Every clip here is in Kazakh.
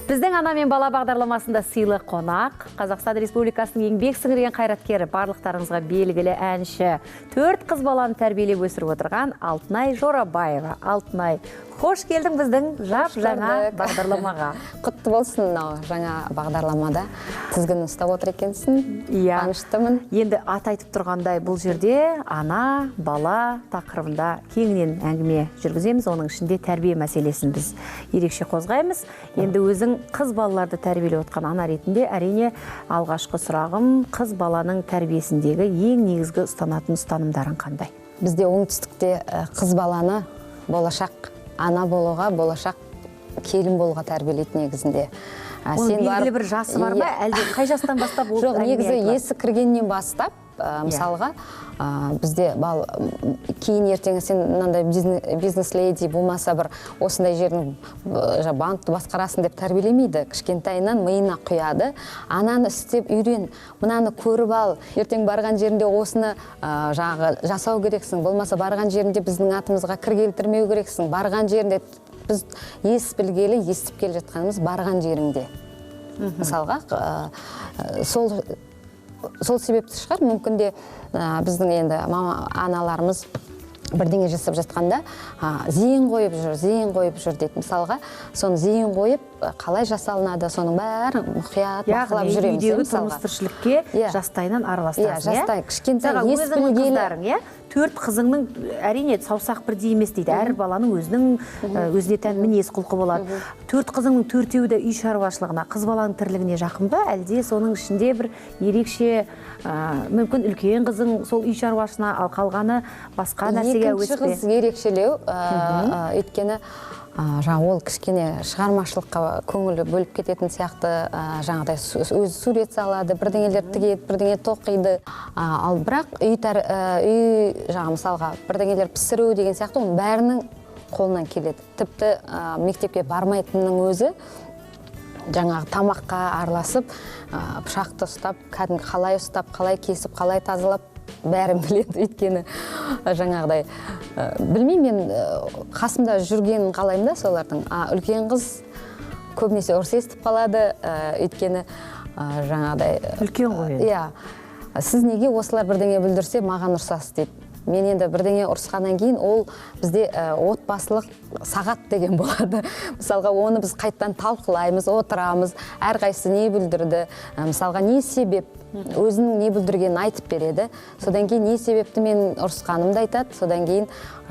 Біздің ана мен бала бағдарламасында сыйлы қонақ, Қазақстан Республикасының еңбек сіңірген қайраткері, барлықтарыңызға белгілі әнші, 4 қыз баланы тәрбиелеп өсіріп отырған Алтынай Жорабаева. Алтынай, қош келдің біздің жаңа бағдарламаға. Құтты болсын, жаңа бағдарламада тізгін ұстап отыр екенсің. Қуаныштымын. Енді ат айтып тұрғандай, бұл жерде ана, бала тақырыбында кеңінен әңгіме жүргіземіз. Оның ішінде тәрбие мәселесін біз ерекше қозғаймыз. Енді өзің қыз балаларды тәрбиелеп отқан ана ретінде әрине алғашқы сұрағым, қыз баланың тәрбиесіндегі ең негізгі ұстанатын ұстанымдарың қандай? Бізде оңтүстікте қыз баланы болашақ ана болуға, болашақ келін болуға тәрбиелейді негізінде. Оның белгілі бір жасы бар ма? Әлде қай жастан бастап? Жоқ, негізі есі кіргеннен бастап, мысалға, бізде кейін ертеңі сен мынандай бизнес-леди болмаса бір осындай жердің банкты басқарасын деп тәрбиелемейді. Кішкентайынан миына құяды. Ананы істеп үйрен, мынаны көріп ал. Ертең барған жерінде осыны жасау керексің. Болмаса барған жерінде біздің атымызға кір келтірмеу керексің. Барған жерінде біз ес білгелі, естіп келе жатқанымыз барған жеріңде. Мысалға, сол себепті шығар, мүмкінде біздің енді аналарымыз бірдеңе жасап жатқанда зейін қойып жүр дейді. Мысалға, соны зейін қойып, қалай жасалынады, соның бәрін мұқият бақылап жүреміз. Яғни, үйдегі тұрмыс-тіршілікке жастайынан араластырасың. Жастай, кішкентай ес білгелі. 4 қызыңның әрине саусақ бірдей емес дейді. Әр баланың өзіне тән мінез құлқы болады. 4 қызыңның 4-еуі де үй шаруашылығына, қыз баланың тірлігіне жақын ба? Әлде соның ішінде бір ерекше, мүмкін үлкен қызың сол үй шаруашылығына, ал қалғаны басқа нәрсеге өспе? Екінші қыз ерекшелеу, өйткені ол кішкене шығармашылыққа көңілі бөліп кететін сияқты, жаңағыдай өзі сурет салады, бірдеңелер тігеді, бірдеңе тоқиды. Ал бірақ үй мысалға бірдеңелер пісіру деген сияқты оның бәрінің қолынан келеді. Тіпті мектепке бармайтынның өзі жаңағы тамаққа араласып, пышақты ұстап, кәдімгі қалай ұстап, қалай кесіп, қалай тазалап бәрін біледі. Өйткені жаңағыдай білмеймін, мен қасымда жүргенін қалаймын да солардың. Үлкен қыз көбінесе ұрыс естіп қалады, өйткені жаңағыдай үлкен ғой. Иә, сіз неге осылар бірдеңе білдірсе маған ұрсасыз дейді. Мен енді бірдеңе ұрысқаннан кейін ол бізде отбасылық сағат деген болады. Мысалға, оны біз қайттан талқылаймыз, отырамыз, әрқайсысы не білдірді, мысалға не себеп, өзінің не білдіргенін айтып береді. Содан кейін не себепті мен ұрысқанымды айтады, содан кейін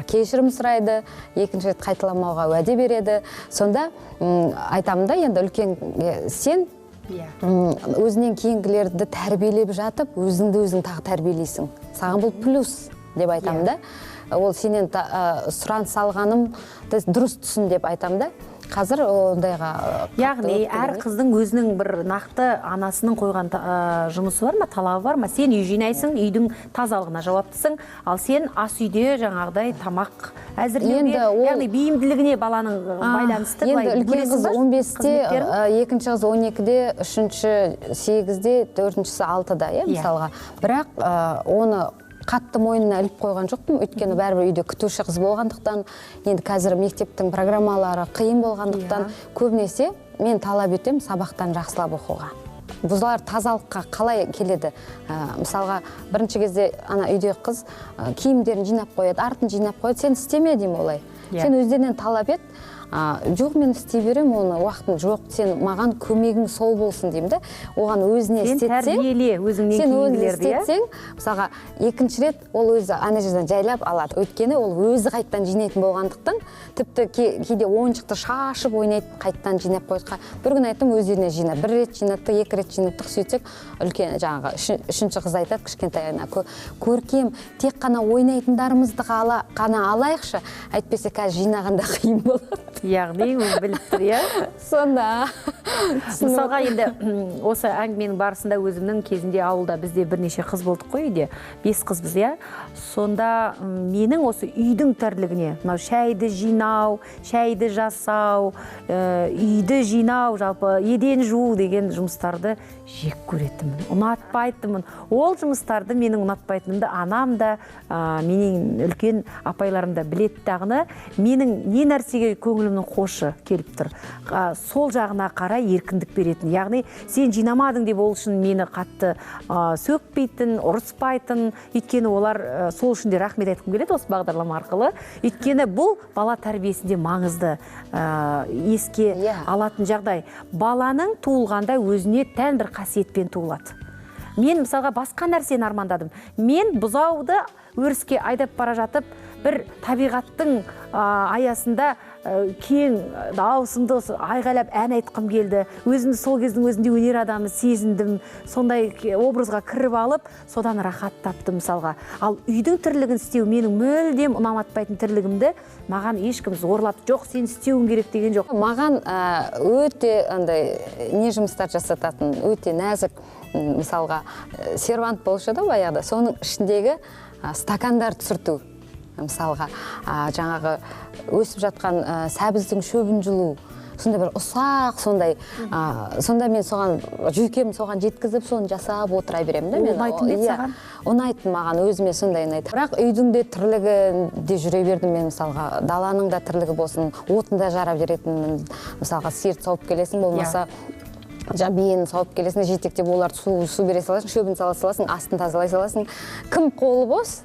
кешірім сұрайды, екінші рет қайталамауға уәде береді. Сонда айтамын да, енді үлкен сен өзінен кейінгілерді тәрбиелеп жатып, өзіңді өзің тағы тәрбиелейсің. Саған бұл плюс деп айтамын да. Ол сенен сұраныс алғаным дұрыс түсін деп айтамын да. Қазір ондайға... Яғни, әр қыздың өзінің бір нақты анасының қойған жұмысы бар ма, талабы бар ма? Сен үй жинайсың, үйдің тазалығына жауаптысың, ал сен ас үйде жаңағыдай тамақ әзірлеуге, яғни бейімділігіне баланың байланысты. Енді үлкен қыз 15-те, екінші қыз 12-де, үшінші 8-де, төртіншісі 6-да, мысалға. Бірақ оны қатты мойнына іліп қойған жоқпын, өйткені бәрібір үйде күтуші қыз болғандықтан, енді қазір мектептің программалары қиын болғандықтан, көбінесе мен талап етем сабақтан жақсылап оқуға. Бұлар тазалыққа қалай келеді? Мысалға, бірінші кезде ана үйде қыз киімдерін жинап қояды, артын жинап қояды, сен істеме деймін олай. Сен өздерінен талап ет. Жоқ, мен істей берем, оны уақытын жоқ, сен маған көмегің сол болсын деймін да. Оған өзіне істетсең, сен өзіне істетсең, мысалға, екінші рет ол өзі ана жерден жайлап алады. Өйткені ол өзі қайттан жинайтын болғандықтан, тіпті кейде ойыншықты шашып ойнайды, қайттан жинап қойдық. Бір күн айттым, өздеріне жинап, бір рет жинаттық, 2 рет жинаттық, сөйтсек, үлкен жаңағы үшінші қыз айтады, кішкентайына, көркем, тек қана ойнайтындарымызды ғана алайықшы, әйтпесе қазір жинағанда қиын болады. Яғни, өз біліп тұр, иә? Сонда. Мысалға, енді осы әңгіменің барысында өзімнің кезінде ауылда бізде бірнеше қыз болдық қой үйде, 5 қыз біз, иә? Сонда менің осы үйдің тірлігіне, шәйді жинау, шәйді жасау, үйді жинау, жалпы еден жуу деген жұмыстарды жек көретінмін, ұнатпайтынмын. Ол жұмыстарды менің ұнатпайтынымды анам да, менің үлкен апайларым да білетті ағыны, менің не нәрсеге көңілімнің қошы келіп тұр. Сол жағына қарай еркіндік беретін. Яғни сен жинамадың деп ол үшін мені қатты сөкпейтін, ұрыспайтын. Өйткені олар сол үшін де рахмет айтқым келеді осы бағдарлама арқылы. Өйткені бұл бала тәрбиесінде маңызды еске алатын жағдай. Баланың туылғанда өзіне тән бір қасиетпен туылады. Мен мысалға басқа нәрсені армандадым. Мен бұзауды өріске айдап бара жатып, бір табиғаттың аясында кең дауысымды айғайлап ән айтқым келді. Өзімді сол кездің өзінде өнер адамы сезіндім. Сондай образға кіріп алып, содан рахат таптым мысалға. Ал үйдің тірлігін істеу менің мүлдем ұнаматпайтын тірлігімді маған ешкім зорлап, жоқ, сен істеуің керек деген жоқ. Маған өте андай не жұмыстар жасататын, өте нәзік, мысалға сервант болушы да баяғыда, соның ішіндегі стакандар түсірту. Мысалға, жаңағы өсіп жатқан сәбіздің шөбін жылу, сондай бір ұсақ, сонда мен соған жүйкем соған жеткізіп, соны жасап отыра беремін да мен. Ұнайтын бет саған? Ұнайтын маған, өзіме сондай ұнайды. Бірақ үйдің де тірлігінде жүре бердім мен, мысалға, даланың да тірлігі болсын, отында жара беретінмін. Мысалға, сиыр сауып келесің, болмаса биені сауып келесің, жетектеп оларды су бере саласың, шөбін сала саласың, астын тазалай саласың. Кім қолы бос?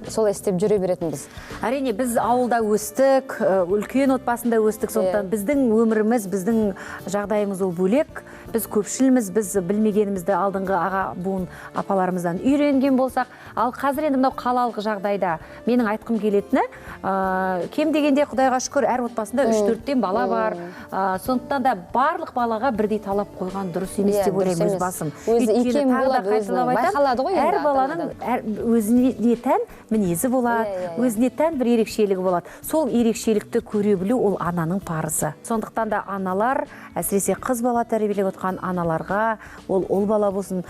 Солай істеп жүре беретінбіз. Әрине, біз ауылда өстік, үлкен отбасында өстік, сондықтан біздің өміріміз, біздің жағдайымыз ол бөлек. Біз көпшілміз, біз білмегенімізді алдыңғы аға буын апаларымыздан үйренген болсақ, ал қазір енді мынау қалалық жағдайда менің айтқым келетіні, кем дегенде Құдайға шүкір әр отбасында 3-4-тен бала бар. Сондықтан да барлық балаға бірдей талап қойған дұрыс емес деп ойлаймын өз басым. Өзі икем болады, өзінің байқалады ғой. Әр баланың өзіне тән мінезі болады, өзіне тән бір ерекшелігі болады. Сол ерекшелікті көре білу ол ананың парызы. Сондықтан да аналар, әсіресе қыз бала тәрбиелеп отқан аналарға, ол бала болсын,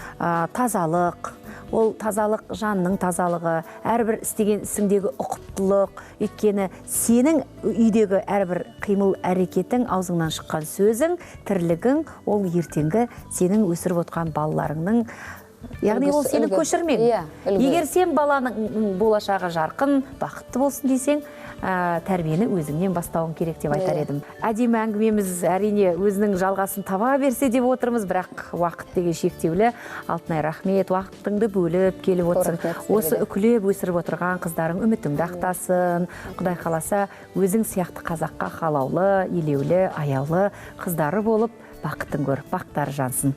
тазалық, ол тазалық жанның тазалығы, әрбір істеген ісіңдегі ұқыптылық, өйткені сенің үйдегі әрбір қимыл әрекетің, аузыңнан шыққан сөзің, тірлігің, ол ертеңгі сенің өсіріп отқан балаларыңның, яғни ол сенің көшірмең. Егер сен баланың болашағы жарқын, бақытты болсын дейсең, тәрбиені өзіңнен бастауың керек деп айтар едім. Әдемі әңгімеміз әрине өзінің жалғасын таба берсе деп отырмыз, бірақ уақыт деген шектеулі. Алтынай, рахмет, уақытыңды бөліп келіп отырсың. Осы үкілеп өсіріп отырған қыздарың үмітіңді ақтасын. Құдай қаласа, өзің сияқты қазаққа қалаулы, елеулі, аяулы қыздары болып, бақытын көр, бақтары жансын.